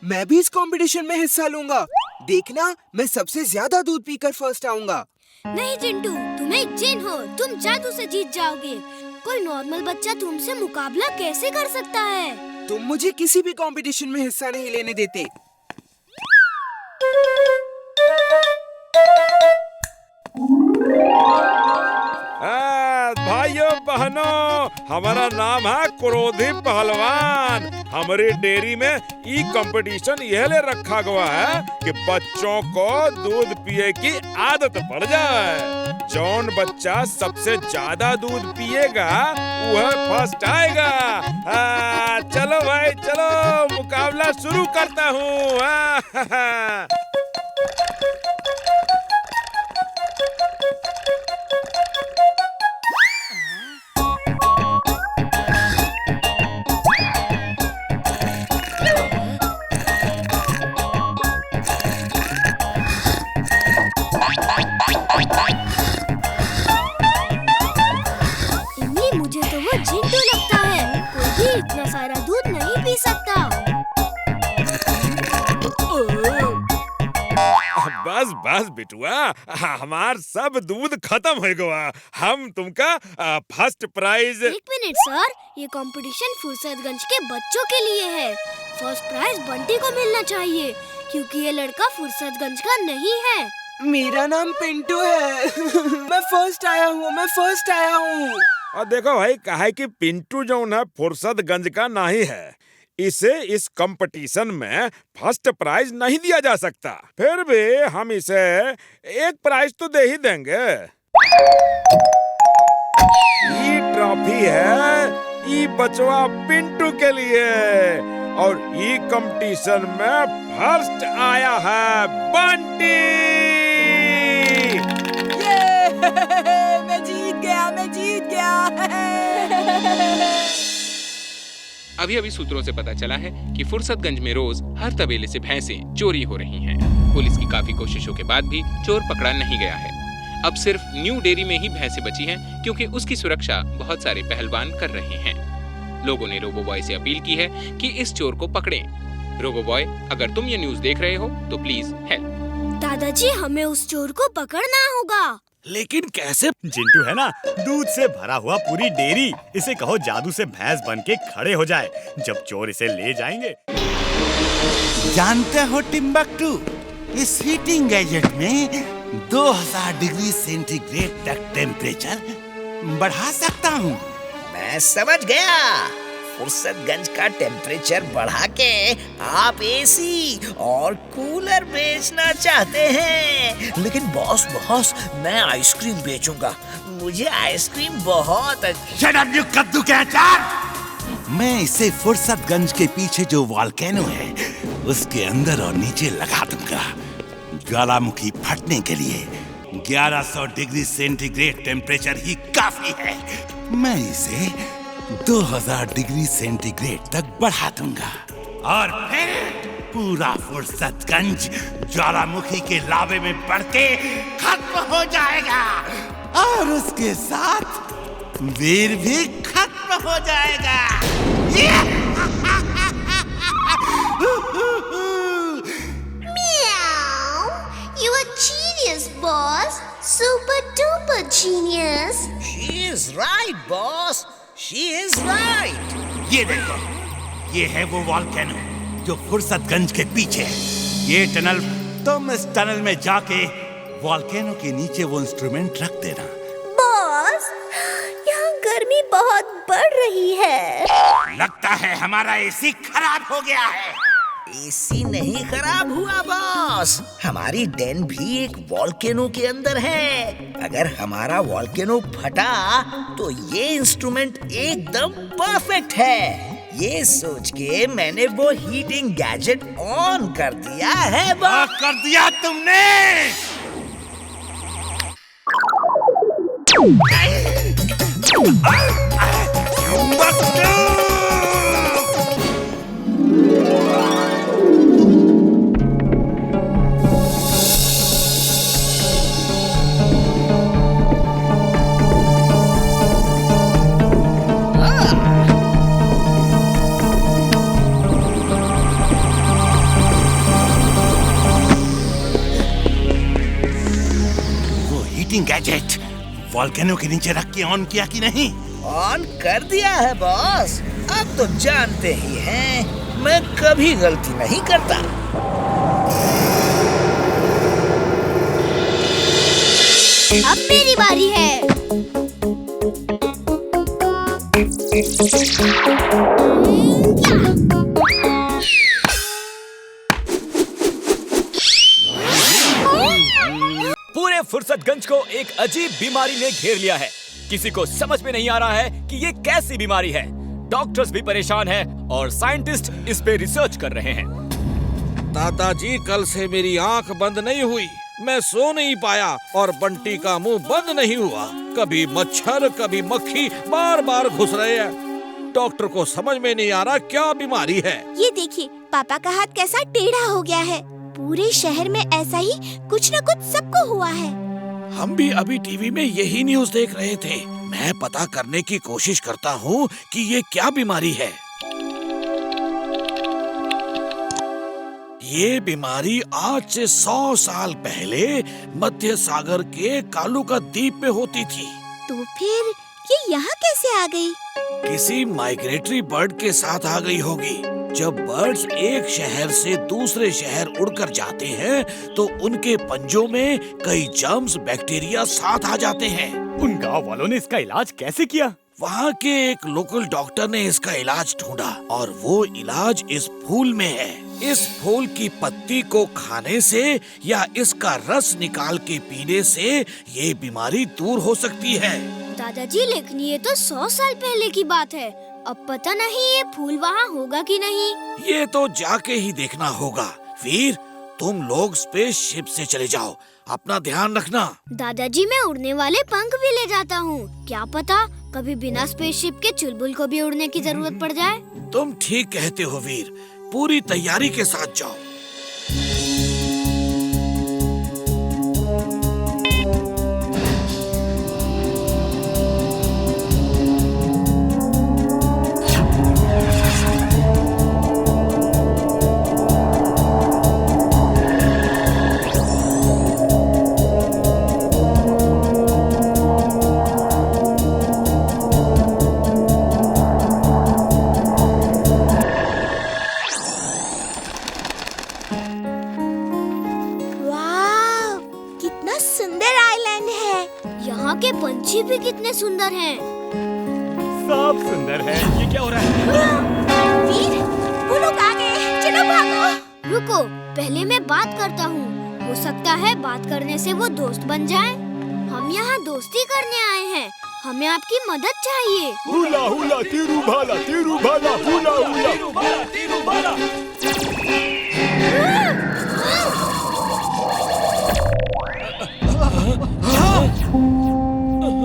मैं भी इस कंपटीशन में हिस्सा लूंगा। देखना, मैं सबसे ज्यादा दूध पीकर फर्स्ट आऊंगा। नहीं चिंटू, तुम एक जिन हो, तुम जादू से जीत जाओगे। कोई नॉर्मल बच्चा तुमसे मुकाबला कैसे कर सकता है? तुम मुझे किसी भी कंपटीशन में हिस्सा नहीं लेने देते। भाइयों बहनों, हमारा नाम है क्रोधी पहलवान। हमारी डेयरी में ई कंपटीशन यह ले रखा गया है कि बच्चों को दूध पिए की आदत पड़ जाए। जौन बच्चा सबसे ज्यादा दूध पिएगा वह फर्स्ट आएगा। चलो भाई चलो, मुकाबला शुरू करता हूँ। मुझे तो वो जिंटू लगता है, कोई भी इतना सारा दूध नहीं पी सकता। बस बस बिटुआ, हमार सब दूध खत्म हो गया। हम तुमका फर्स्ट प्राइज। एक मिनट सर, ये कंपटीशन फुर्सतगंज के बच्चों के लिए है। फर्स्ट प्राइज बंटी को मिलना चाहिए क्योंकि ये लड़का फुर्सतगंज का नहीं है। मेरा नाम पिंटू है। मैं फर्स्ट आया हूँ। और देखो भाई, कहा कि पिंटू जो है फुर्सतगंज का नहीं है, इसे इस कंपटीशन में फर्स्ट प्राइज नहीं दिया जा सकता। फिर भी हम इसे एक प्राइज तो दे ही देंगे। ये ट्रॉफी है ये बचवा पिंटू के लिए, और ये कंपटीशन में फर्स्ट आया है बंटी। मैं जीत गया। अभी सूत्रों से पता चला है कि फुर्सतगंज में रोज हर तबेले से भैंसें चोरी हो रही हैं। पुलिस की काफी कोशिशों के बाद भी चोर पकड़ा नहीं गया है। अब सिर्फ न्यू डेयरी में ही भैंसें बची हैं क्योंकि उसकी सुरक्षा बहुत सारे पहलवान कर रहे हैं। लोगों ने रोबो बॉय से अपील की है कि इस चोर को पकड़ें। रोबो बॉय, अगर तुम ये न्यूज देख रहे हो तो प्लीज हेल्प। दादाजी, हमें उस चोर को पकड़ना होगा। लेकिन कैसे? जिंटू है ना, दूध से भरा हुआ पूरी डेयरी। इसे कहो जादू से भैंस बन के खड़े हो जाए जब चोर इसे ले जाएंगे। जानते हो टिम्बकटू, इस हीटिंग गैजेट में 2000 डिग्री सेंटीग्रेड तक टेम्परेचर बढ़ा सकता हूँ। मैं समझ गया, फुर्सतगंज का टेम्परेचर बढ़ा के आप एसी और कूलर बेचना चाहते हैं। लेकिन बॉस, मैं आइसक्रीम बेचूंगा। मुझे आइसक्रीम बहुत शट अप यू कद्दू के अचार। मैं इसे फुर्सतगंज के पीछे जो वॉल्केनो है उसके अंदर और नीचे लगा दूंगा। ज्वालामुखी फटने के लिए 1100 डिग्री सेंटीग्रेड टेम्परेचर ही काफी है। मैं इसे 2000 डिग्री सेंटीग्रेड तक बढ़ा दूंगा और फिर पूरा फुर्सतगंज ज्वालामुखी के लावे में बढ़ के खत्म हो जाएगा, और उसके साथ वीर भी खत्म हो जाएगा। You are genius, boss. Super duper genius. She is right, boss. She is right. ये देखो, ये है वो वॉल्केनो जो फुर्सतगंज के पीछे है। ये टनल, तुम इस टनल में जाके वॉल्केनो के नीचे वो इंस्ट्रूमेंट रख देना। बॉस, यहाँ गर्मी बहुत बढ़ रही है। लगता है हमारा एसी खराब हो गया है। एसी नहीं खराब हुआ बॉस, हमारी डेन भी एक वॉल्केनो के अंदर है। अगर हमारा वॉल्केनो फटा तो ये इंस्ट्रूमेंट एकदम परफेक्ट है। ये सोच के मैंने वो हीटिंग गैजेट ऑन कर दिया है बॉस। कर दिया तुमने? चीटिंग गैजेट वॉल्केनो के नीचे रख के ऑन किया कि नहीं? ऑन कर दिया है बॉस। अब तो जानते ही हैं मैं कभी गलती नहीं करता। अब मेरी बारी है। पूरे फुर्सतगंज को एक अजीब बीमारी ने घेर लिया है। किसी को समझ में नहीं आ रहा है कि ये कैसी बीमारी है। डॉक्टर्स भी परेशान हैं और साइंटिस्ट इस पे रिसर्च कर रहे हैं। दादाजी, कल से मेरी आंख बंद नहीं हुई, मैं सो नहीं पाया और बंटी का मुंह बंद नहीं हुआ। कभी मच्छर कभी मक्खी बार बार घुस रहे हैं। डॉक्टर को समझ में नहीं आ रहा क्या बीमारी है। ये देखिए, पापा का हाथ कैसा टेढ़ा हो गया है। पूरे शहर में ऐसा ही कुछ न कुछ सबको हुआ है। हम भी अभी टीवी में यही न्यूज़ देख रहे थे। मैं पता करने की कोशिश करता हूँ कि ये क्या बीमारी है। ये बीमारी आज से 100 साल पहले मध्य सागर के कालूका द्वीप में होती थी। तो फिर ये यहाँ कैसे आ गई? किसी माइग्रेटरी बर्ड के साथ आ गई होगी। जब बर्ड्स एक शहर से दूसरे शहर उड़कर जाते हैं तो उनके पंजों में कई जर्म्स बैक्टीरिया साथ आ जाते हैं। उन गांव वालों ने इसका इलाज कैसे किया? वहाँ के एक लोकल डॉक्टर ने इसका इलाज ढूंढा और वो इलाज इस फूल में है। इस फूल की पत्ती को खाने से या इसका रस निकाल के पीने से ये बीमारी दूर हो सकती है। दादाजी, लेकिन ये तो 100 साल पहले की बात है। अब पता नहीं ये फूल वहाँ होगा कि नहीं। ये तो जाके ही देखना होगा। वीर, तुम लोग स्पेसशिप से चले जाओ, अपना ध्यान रखना। दादाजी, मैं उड़ने वाले पंख भी ले जाता हूँ। क्या पता कभी बिना स्पेसशिप के चुलबुल को भी उड़ने की जरूरत पड़ जाए। तुम ठीक कहते हो वीर, पूरी तैयारी के साथ जाओ। के पंछी भी कितने सुंदर हैं। सब सुंदर है। ये क्या हो रहा है? वीर, वो लोग आ गए, चलो भागो। रुको, पहले मैं बात करता हूँ। हो सकता है बात करने से वो दोस्त बन जाए। हम यहाँ दोस्ती करने आए हैं, हमें आपकी मदद चाहिए। हुला हुला तीरू भाला, हुला हुला तीरू भाला।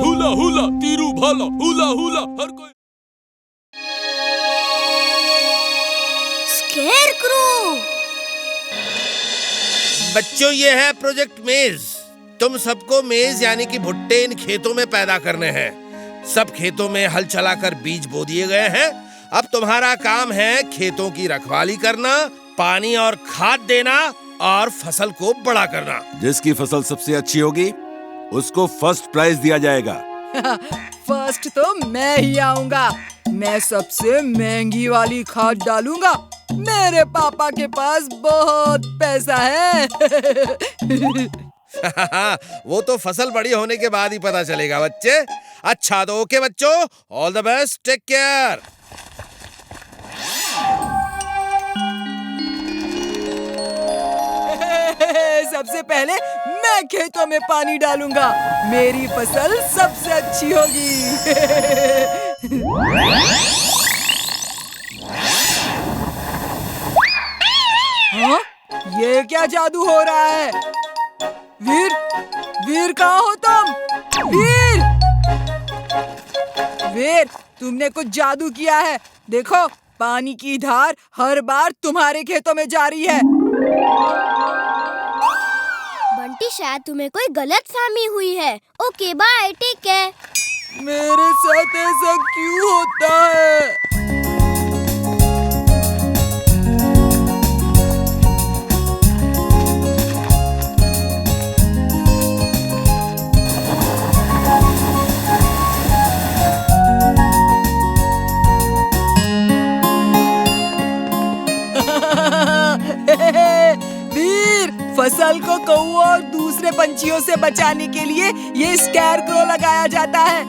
हुला हुला तीरू भाला, हुला हुला हर कोई। स्केरक्रो। बच्चों, ये है प्रोजेक्ट मेज। तुम सबको मेज यानी कि भुट्टे इन खेतों में पैदा करने हैं। सब खेतों में हल चलाकर बीज बो दिए गए हैं। अब तुम्हारा काम है खेतों की रखवाली करना, पानी और खाद देना और फसल को बड़ा करना। जिसकी फसल सबसे अच्छी होगी उसको फर्स्ट प्राइज दिया जाएगा। फर्स्ट तो मैं ही आऊंगा। मैं सबसे महंगी वाली खाद डालूंगा। मेरे पापा के पास बहुत पैसा है। वो तो फसल बड़ी होने के बाद ही पता चलेगा बच्चे। अच्छा तो ओके बच्चों, all the best, take care. सबसे पहले मैं खेतों में पानी डालूंगा। मेरी फसल सबसे अच्छी होगी। हाँ? ये क्या जादू हो रहा है? वीर, वीर कहाँ हो तुम? वीर, वीर, तुमने कुछ जादू किया है। देखो, पानी की धार हर बार तुम्हारे खेतों में जा रही है। बंटी, शायद तुम्हें कोई गलतफहमी हुई है। Okay bye, take care. मेरे साथ ऐसा क्यों होता है? को कौओं और दूसरे पंछियों से बचाने के लिए ये स्कैरक्रो लगाया जाता है।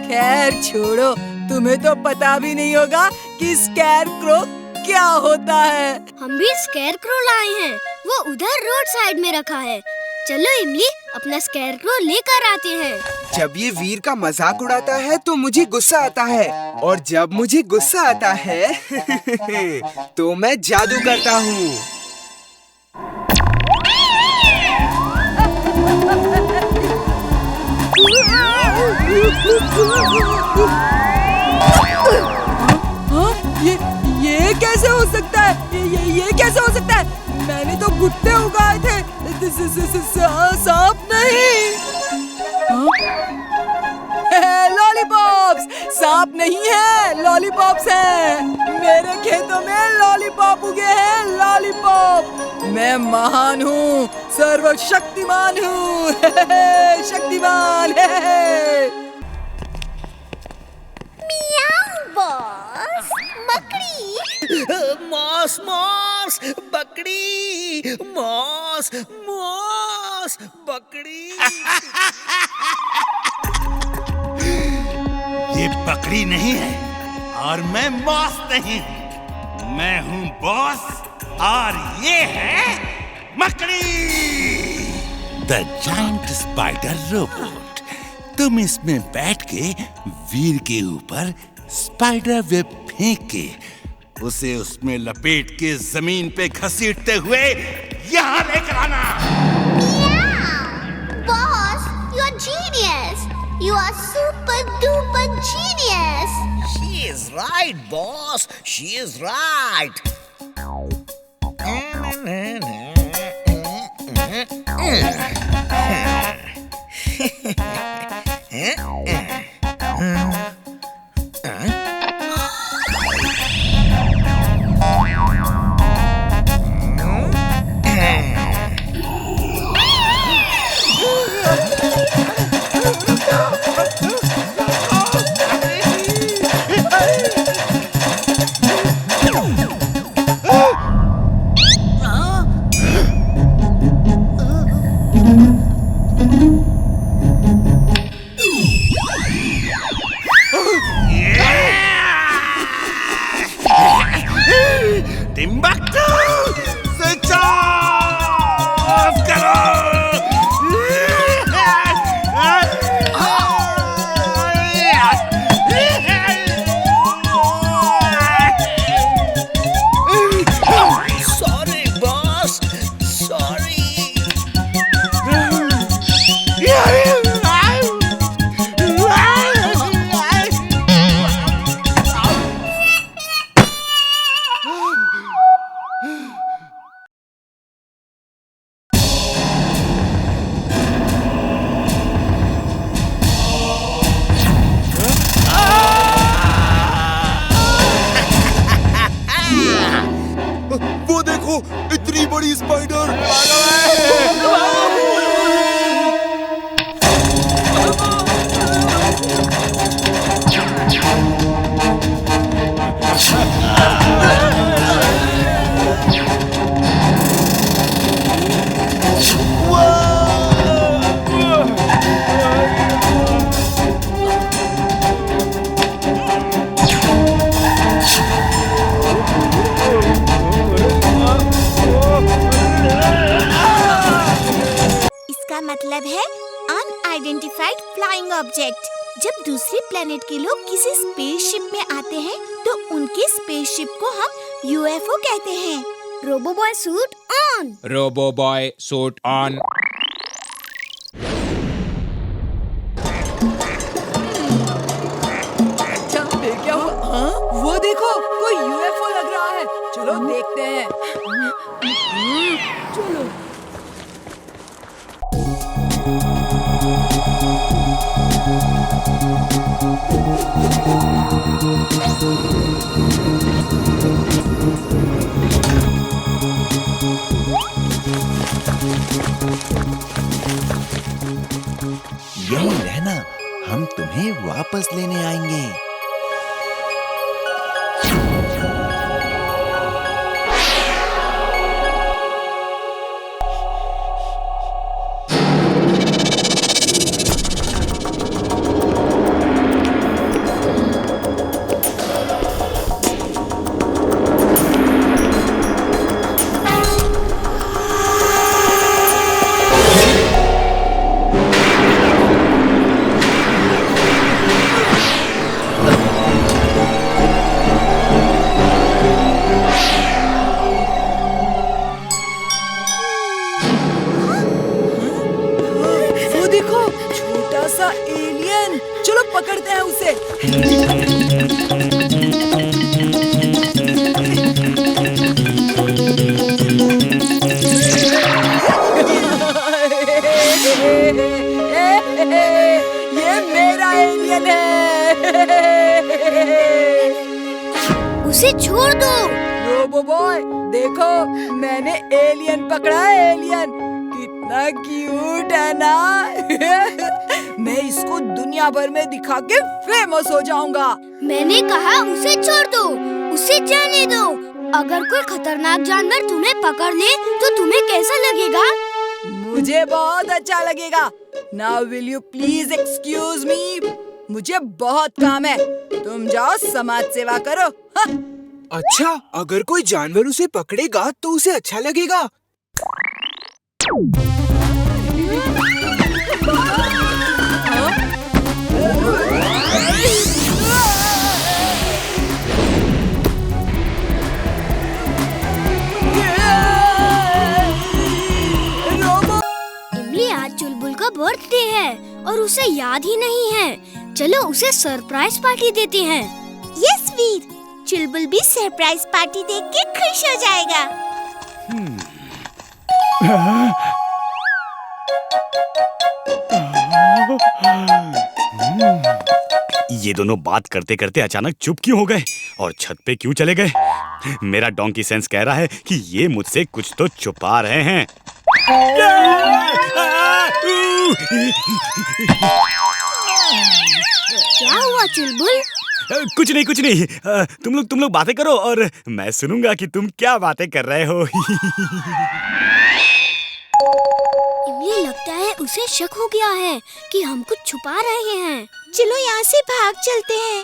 खैर छोड़ो, तुम्हें तो पता भी नहीं होगा कि स्कैरक्रो क्या होता है। हम भी स्कैरक्रो लाए हैं, वो उधर रोड साइड में रखा है। चलो इमली, अपना स्कैरक्रो लेकर आते हैं। जब ये वीर का मजाक उड़ाता है तो मुझे गुस्सा आता है, और जब मुझे गुस्सा आता है तो मैं जादू करता हूँ। ये कैसे हो सकता है? ये कैसे हो सकता है? मैंने तो भुट्टे उगाए थे, सांप नहीं। लॉलीपॉप्स! सांप नहीं है, लॉलीपॉप्स हैं। मेरे खेतों में लॉलीपॉप उगे हैं, लॉलीपॉप। मैं महान हूँ, सर्वशक्तिमान हूँ। शक्तिमान है। बॉस, बकरी। मॉस मॉस बकरी, मॉस मॉस बकरी। ये बकरी नहीं है और मैं बॉस नहीं हूँ। मैं हूँ बॉस और ये है मकड़ी, द जायंट स्पाइडर रोबोट। तुम इसमें बैठ के वीर के ऊपर स्पाइडर वेब फेंक के उसे उसमें लपेट के जमीन पे घसीटते हुए यहाँ लेकर आना। Boss, you are genius. You are super duper genius. She is right, boss. She is right. Timbuktu, switch off करो। Sorry, boss. Sorry. वो देखो, इतनी बड़ी स्पाइडर। मतलब है अनआइडेंटिफाइड फ्लाइंग ऑब्जेक्ट। जब दूसरे प्लेनेट के लोग किसी स्पेसशिप में आते हैं तो उनके स्पेसशिप को हम यूएफओ कहते हैं। Robo boy suit on. Robo boy suit on. अच्छा, फिर क्या हुआ? हाँ, वो देखो, कोई यूएफओ लग रहा है। चलो देखते हैं। चलो। यहीं रहना, हम तुम्हें वापस लेने आएंगे। देखो, छोटा सा एलियन। चलो पकड़ते हैं उसे। ये मेरा एलियन है। उसे छोड़ दो। रोबो बॉय, देखो मैंने एलियन पकड़ा है। एलियन कितना क्यूट है ना। मैं इसको दुनिया भर में दिखा के फेमस हो जाऊंगा। मैंने कहा उसे छोड़ दो, उसे जाने दो। अगर कोई खतरनाक जानवर तुम्हें पकड़ ले तो तुम्हें कैसा लगेगा? मुझे बहुत अच्छा लगेगा। Now will you please excuse me? मुझे बहुत काम है। तुम जाओ समाज सेवा करो। हाँ। अच्छा, अगर कोई जानवर उसे पकड़ेगा तो उसे अच्छा लगेगा। इमली, आज चुलबुल का बर्थडे है और उसे याद ही नहीं है। चलो उसे सरप्राइज पार्टी देते हैं। यस वीर, चुलबुल भी सरप्राइज पार्टी देख के खुश हो जाएगा। ये दोनों बात करते करते अचानक चुप क्यों हो गए और छत पे क्यों चले गए? मेरा डोंकी सेंस कह रहा है कि ये मुझसे कुछ तो छुपा रहे हैं। क्या हुआ चुलबुल? कुछ नहीं। तुम लोग बातें करो और मैं सुनूंगा कि तुम क्या बातें कर रहे हो। इमली, लगता है उसे शक हो गया है कि हम कुछ छुपा रहे हैं। चलो यहाँ से भाग चलते हैं।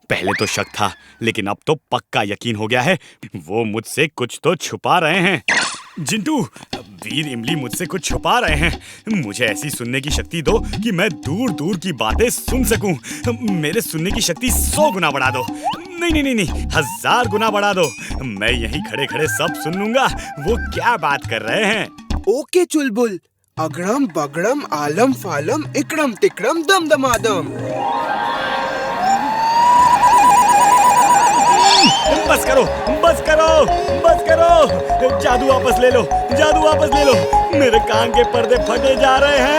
पहले तो शक था, लेकिन अब तो पक्का यकीन हो गया है। वो मुझसे कुछ तो छुपा रहे हैं। जिंटू, वीर इमली मुझसे कुछ छुपा रहे हैं। मुझे ऐसी सुनने की शक्ति दो कि मैं दूर दूर की बातें सुन सकूं। मेरे सुनने की शक्ति 100 गुना बढ़ा दो। नहीं, 1000 गुना बढ़ा दो। मैं यहीं खड़े खड़े सब सुन लूंगा वो क्या बात कर रहे हैं। ओके चुलबुल, अगड़म बगड़म आलम फालम इकड़म तिकड़म दम दमादम। बस करो। जादू वापस ले लो। मेरे कान के पर्दे फटे जा रहे हैं।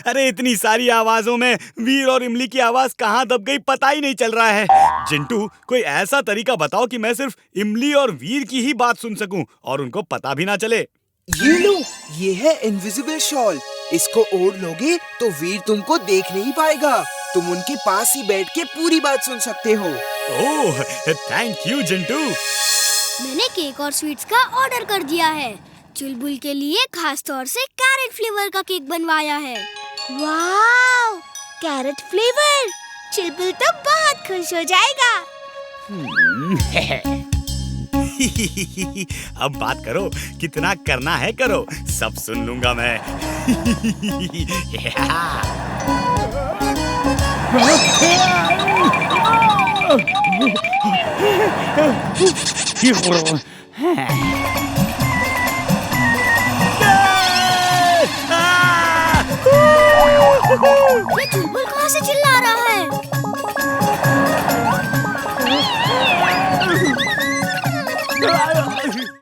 अरे इतनी सारी आवाजों में वीर और इमली की आवाज कहाँ दब गई पता ही नहीं चल रहा है। जिंटू, कोई ऐसा तरीका बताओ कि मैं सिर्फ इमली और वीर की ही बात सुन सकूं और उनको पता भी ना चले। ये लो, ये है इनविजिबल शॉल। इसको ओढ़ लोगे तो वीर तुमको देख नहीं पाएगा। तुम उनके पास ही बैठ के पूरी बात सुन सकते हो। ओह, थैंक यू जिंटू। मैंने केक और स्वीट्स का ऑर्डर कर दिया है। चुलबुल के लिए खास तौर से कैरेट फ्लेवर का केक बनवाया है। वाव, कैरेट फ्लेवर। चुलबुल तो बहुत खुश हो जाएगा। अब बात करो, कितना करना है करो, सब सुन लूंगा मैं। ये चुलबुल कहाँ से चिल्ला रहा है?